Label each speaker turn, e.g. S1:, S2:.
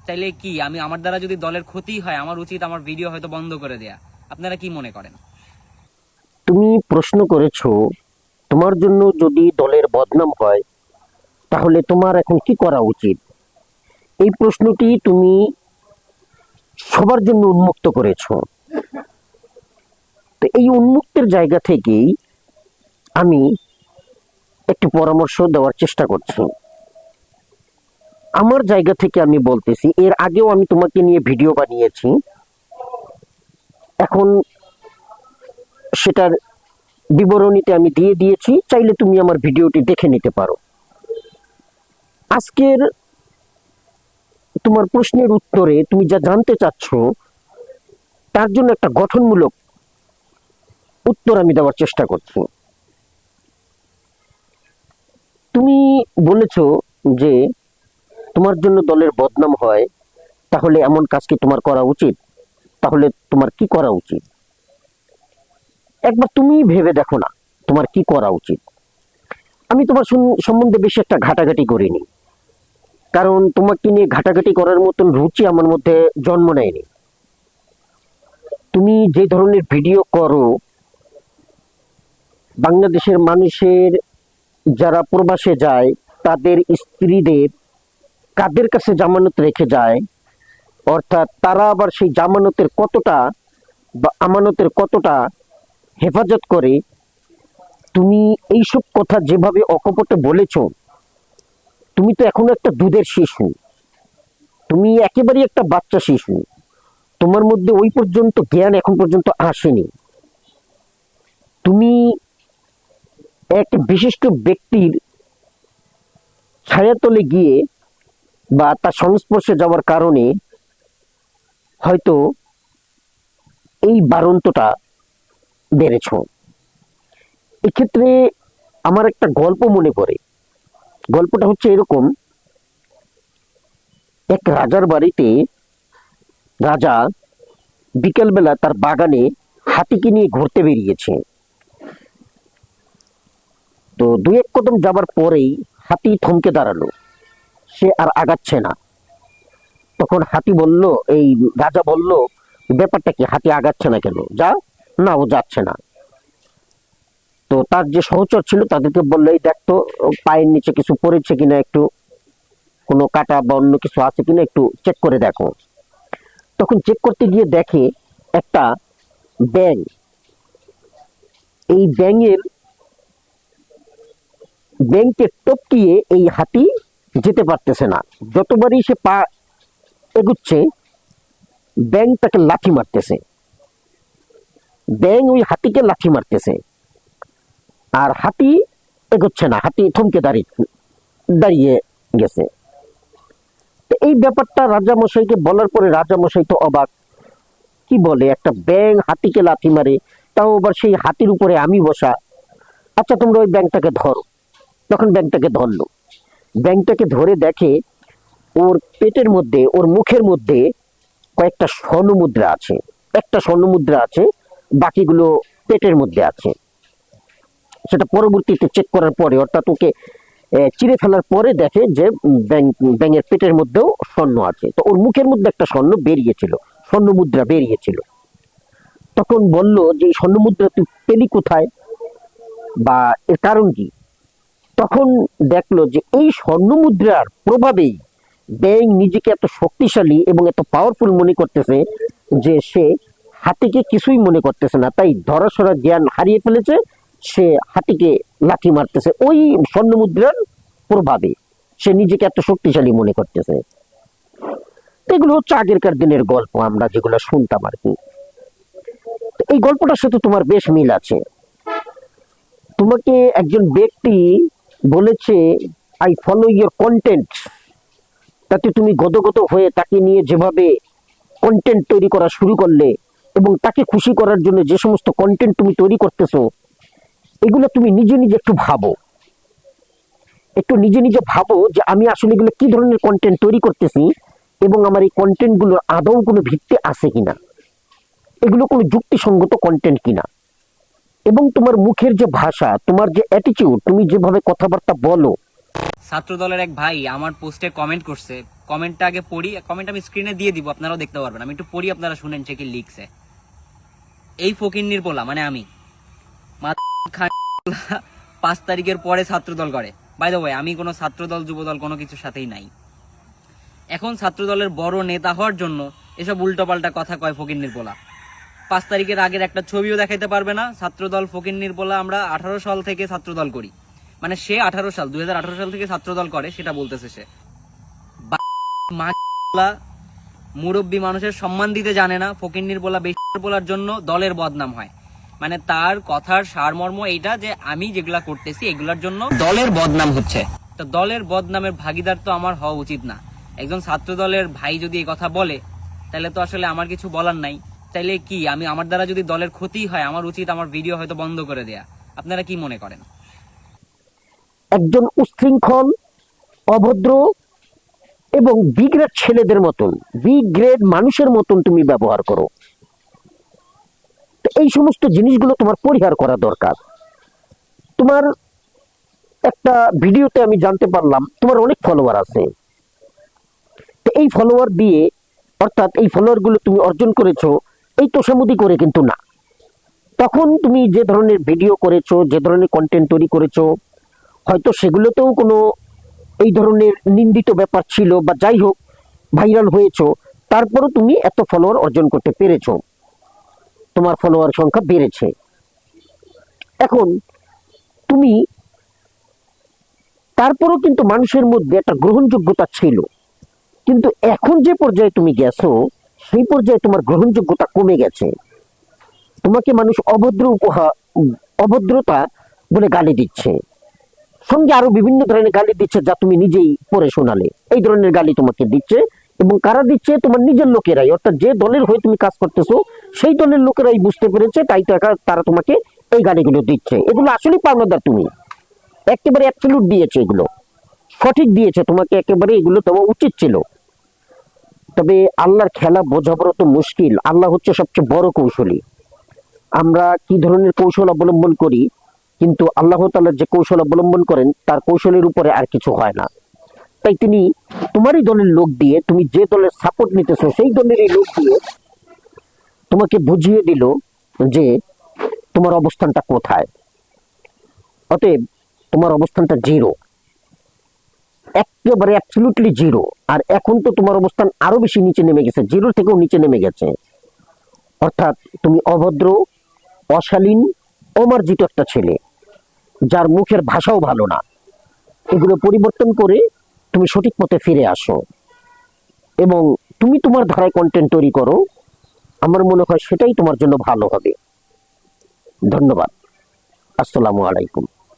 S1: তাইলে কি আমি আমার দ্বারা যদি দলের ক্ষতি হয় আমার উচিত আমার ভিডিও হয়তো বন্ধ করে দেয়া? আপনারা কি মনে করেন?
S2: তুমি প্রশ্ন করেছো তোমার জন্য যদি দলের বদনাম হয় তাহলে তোমার এখন কি করা উচিত। এই প্রশ্নটি তুমি সবার জন্য উন্মুক্ত করেছো। তো এই উন্মুক্তের জায়গা থেকেই আমি একটি পরামর্শ দেওয়ার চেষ্টা করছি। আমার জায়গা থেকে আমি বলতেছি, এর আগেও আমি তোমাকে নিয়ে ভিডিও বানিয়েছি, এখন সেটার বিবরণীতে আমি দিয়ে দিয়েছি, চাইলে তুমি আমার ভিডিওটি দেখে নিতে পারো। আজকের তোমার প্রশ্নের উত্তরে তুমি যা জানতে চাচ্ছ তার জন্য একটা গঠনমূলক উত্তর আমি দেওয়ার চেষ্টা করছি। তুমি বলেছো যে তোমার জন্য দলের বদনাম হয়, তাহলে এমন কাজ কি তোমার করা উচিত? তাহলে তোমার কি করা উচিত? একবার তুমি ভেবে দেখো না তোমার কি করা উচিত। আমি তোমার সম্বন্ধে বেশি একটা ঘাটাঘাটি করিনি, কারণ তোমাকে নিয়ে ঘাটাঘাটি করার মতন রুচি আমার মধ্যে জন্ম নেয়নি। তুমি যে ধরনের ভিডিও করো, বাংলাদেশের মানুষের যারা প্রবাসে যায় তাদের স্ত্রীদের কাদের কাছে জামানত রেখে যায়, অর্থাৎ তারা আবার সেই জামানতের কতটা বা আমানতের কতটা হেফাজত করে, তুমি এইসব কথা যেভাবে অকপটে বলেছো, তুমি তো এখনো একটা দুধের শিশু, তুমি একেবারেই একটা বাচ্চা শিশু, তোমার মধ্যে ওই পর্যন্ত জ্ঞান এখন পর্যন্ত আসেনি। তুমি এক বিশিষ্ট ব্যক্তির ছায়াতলে গিয়ে বা তার সংস্পর্শে যাওয়ার কারণে হয়তো এই বারন্তটা বেড়েছ। এক্ষেত্রে আমার একটা গল্প মনে পড়ে। গল্পটা হচ্ছে এরকম, এক রাজার বাড়িতে রাজা বিকেলবেলা তার বাগানে হাতিকে নিয়ে ঘুরতে বেরিয়েছে। তো দুই এক কদম যাবার পরেই হাতি থমকে দাঁড়ালো, সে আর আগাচ্ছে না। তখন হাতি বলল, এই রাজা বলল, ব্যাপারটা কি, হাতি আগাচ্ছে না কেন? যা না, ও যাচ্ছে না। তো তার যে সহচর ছিল তাদেরকে বললো, এই দেখতো পায়ের নিচে কিছু পড়েছে কিনা, একটু কোনো কাটা বা অন্য কিছু আছে কিনা একটু চেক করে দেখো। তখন চেক করতে গিয়ে দেখে একটা ব্যাঙ। এই ব্যাঙকে টপকিয়ে এই হাতি যেতে পারতেছে না। যতবারই সে পা এগুচ্ছে ব্যাঙ তাকে লাথি মারতেছে, ব্যাঙ ওই হাতিকে লাথি মারতেছে, আর হাতি এগোচ্ছে না, হাতি থমকে দাঁড়িয়ে গেছে। তো এই ব্যাপারটা রাজামশাইকে বলার পরে রাজামশাই তো অবাক, কি বলে, একটা ব্যাঙ হাতিকে লাথি মারে, তাও আবার সেই হাতির উপরে আমি বসা। আচ্ছা তোমরা ওই ব্যাঙটাকে ধরো। তখন ব্যাঙটাকে ধরলো, ব্যাঙটাকে ধরে দেখে ওর পেটের মধ্যে, ওর মুখের মধ্যে কয়েকটা স্বর্ণ মুদ্রা আছে। একটা স্বর্ণ মুদ্রা আছে, বাকিগুলো পেটের মধ্যে আছে। সেটা পরবর্তীতে চেক করার পরে, অর্থাৎ ওকে চিরে ফেলার পরে দেখে যে ব্যাঙের পেটের মধ্যেও স্বর্ণ আছে। তো ওর মুখের মধ্যে একটা স্বর্ণ বেরিয়েছিল, স্বর্ণ মুদ্রা বেরিয়েছিল। তখন বলল যে এই স্বর্ণ মুদ্রা তুই পেলি কোথায়, বা এর কারণ কি? তখন দেখলো যে এই স্বর্ণ মুদ্রার প্রভাবেই ব্যাঙ নিজেকে এত শক্তিশালী এবং এত পাওয়ারফুল মনে করতেছে যে সে হাতিকে কিছুই মনে করতেছে না, তাই ধরাসরা জ্ঞান হারিয়ে ফেলেছে। সে হাতিকে লাথি মারতেছে ওই স্বর্ণ মুদ্রার প্রভাবে, সে নিজেকে এত শক্তিশালী মনে করতেছে। এগুলো হচ্ছে আগেরকার দিনের গল্প, আমরা যেগুলো শুনতাম আর কি। এই গল্পটার সাথে তোমার বেশ মিল আছে। তোমাকে একজন ব্যক্তি বলেছে, আই ফলো ইয়োর কন্টেন্ট, তাতে তুমি গদগদ হয়ে তাকে নিয়ে যেভাবে কন্টেন্ট তৈরি করা শুরু করলে এবং তাকে খুশি করার জন্য যে সমস্ত কন্টেন্ট তুমি তৈরি করতেছো, এগুলো তুমি নিজে নিজে একটু ভাবো, একটু নিজে নিজে ভাবো যে আমি আসলে এগুলো কি ধরনের কন্টেন্ট তৈরি করতেছি এবং আমার এই কন্টেন্ট গুলোর আদৌ কোনো ভিত্তি আছে কিনা, এগুলো কোনো যুক্তিসঙ্গত কন্টেন্ট কিনা। এবং তোমার মুখের যে ভাষা, তোমার যে অ্যাটিটিউড, তুমি যেভাবে কথাবার্তা বলো,
S1: ছাত্র দলের এক ভাই আমার পোস্টে কমেন্ট করছে। কমেন্টটা আগে পড়ি, কমেন্ট আমি স্ক্রিনে দিয়ে দিব, আপনারাও দেখতে পারবেন। আমি একটু পড়ি, আপনারা শুনেন সে কি লিখছে। এই ফকিন্নির পোলা মানে আমি 5 তারিখের পরে ছাত্র দল করে। বাই দ্য ওয়ে, আমি কোনো ছাত্র দল যুব দল কোনো কিছুর সাথেই নাই। এখন ছাত্র দলের বড় নেতা হওয়ার জন্য এসব উল্টোপাল্টা কথা কয় ফকিন্নির পোলা। 5 তারিখের আগের একটা ছবিও দেখাইতে পারবে না। ছাত্রদল ফকিন্নির পোলা, আমরা 18 সাল থেকে ছাত্রদল করি। মানে সে 2018 সাল থেকে ছাত্রদল করে সেটা বলতেছে সে। মুরব্বী মানুষের সম্মান দিতে জানে না। ফকিন্নির পোলা বেশি বলার জন্য দলের বদনাম হয়। মানে তার কথার সারমর্ম এইটা যে আমি যেগুলা করতেছি এগুলার জন্য দলের বদনাম হচ্ছে। তো দলের বদনামের ভাগিদার তো আমার হওয়া উচিত না। একজন ছাত্র দলের ভাই যদি এই কথা বলে তাহলে তো আসলে আমার কিছু বলার নাই। তাইলে কি আমি, আমার দ্বারা যদি দলের ক্ষতি হয়, আমার উচিত আমার ভিডিও হয়তো বন্ধ করে দেয়া। আপনারা কি মনে করেন?
S2: একজন উচ্ছৃঙ্খল, অভদ্র এবং বি গ্রেড ছেলেদের মতন, বি গ্রেড মানুষের মতন তুমি ব্যবহার করো। তো এই সমস্ত জিনিসগুলো তোমার পরিহার করা দরকার। তোমার একটা ভিডিওতে আমি জানতে পারলাম তোমার অনেক ফলোয়ার আছে। তো এই ফলোয়ার দিয়ে, অর্থাৎ এই ফলোয়ার গুলো তুমি অর্জন করেছো এই তোষামোদি করে কিন্তু না। তখন তুমি যে ধরনের ভিডিও করেছো, যে ধরনের কন্টেন্ট তৈরি করেছো, হয়তো সেগুলোতেও কোনো এই ধরনের নিন্দিত ব্যাপার ছিল, বা যাই হোক ভাইরাল হয়েছো, তারপরও তুমি এত ফলোয়ার অর্জন করতে পেরেছো, তোমার ফলোয়ার সংখ্যা বেড়েছে। এখন তুমি তারপরও কিন্তু মানুষের মধ্যে একটা গ্রহণযোগ্যতা ছিল, কিন্তু এখন যে পর্যায়ে তুমি গেছো সেই পর্যায়ে তোমার গ্রহণযোগ্যতা কমে গেছে। তোমাকে মানুষ অভদ্রতা বলে গালি দিচ্ছে, সঙ্গে আরো বিভিন্ন ধরনের গালি দিচ্ছে যা তুমি নিজেই পড়ে শোনালে। এই ধরনের গালি তোমাকে দিচ্ছে, এবং কারা দিচ্ছে? তোমার নিজের লোকেরাই, অর্থাৎ যে দলের হয়ে তুমি কাজ করতেছো সেই দলের লোকেরাই বুঝতে পেরেছে, তাই তারা তোমাকে এই গালিগুলো দিচ্ছে। এগুলো আসলে পাওনাদার, তুমি একেবারে অ্যাবসলিউট দিয়েছে, এগুলো সঠিক দিয়েছে তোমাকে, একেবারে এগুলো তোমার উচিত ছিল। তবে আল্লাহর খেলা বোঝাবো তো মুশকিল। আল্লাহ হচ্ছে সবচেয়ে বড় কৌশলী। আমরা কি ধরনের কৌশল অবলম্বন করি, কিন্তু আল্লাহ তাআলা যে কৌশল অবলম্বন করেন তার কৌশলের উপরে আর কিছু হয় না। তাই তিনি তোমারই দলের লোক দিয়ে, তুমি যে দলের সাপোর্ট নিতেছো সেই দলেরই লোক দিয়ে তোমাকে বুঝিয়ে দিল যে তোমার অবস্থানটা কোথায়। অতএব তোমার অবস্থানটা জিরো, একেবারে অ্যাবসলিউটলি জিরো। আর এখন তো তোমার অবস্থান আরো বেশি নিচে নেমে গেছে, জিরোর থেকেও নিচে নেমে গেছে। অর্থাৎ তুমি অভদ্র, অশালীন, অমার্জিত একটা ছেলে, যার মুখের ভাষাও ভালো না। এগুলো পরিবর্তন করে তুমি সঠিক পথে ফিরে আসো এবং তুমি তোমার ধারায় কন্টেন্ট তৈরি করো। আমার মনে হয় সেটাই তোমার জন্য ভালো হবে। ধন্যবাদ। আসসালামু আলাইকুম।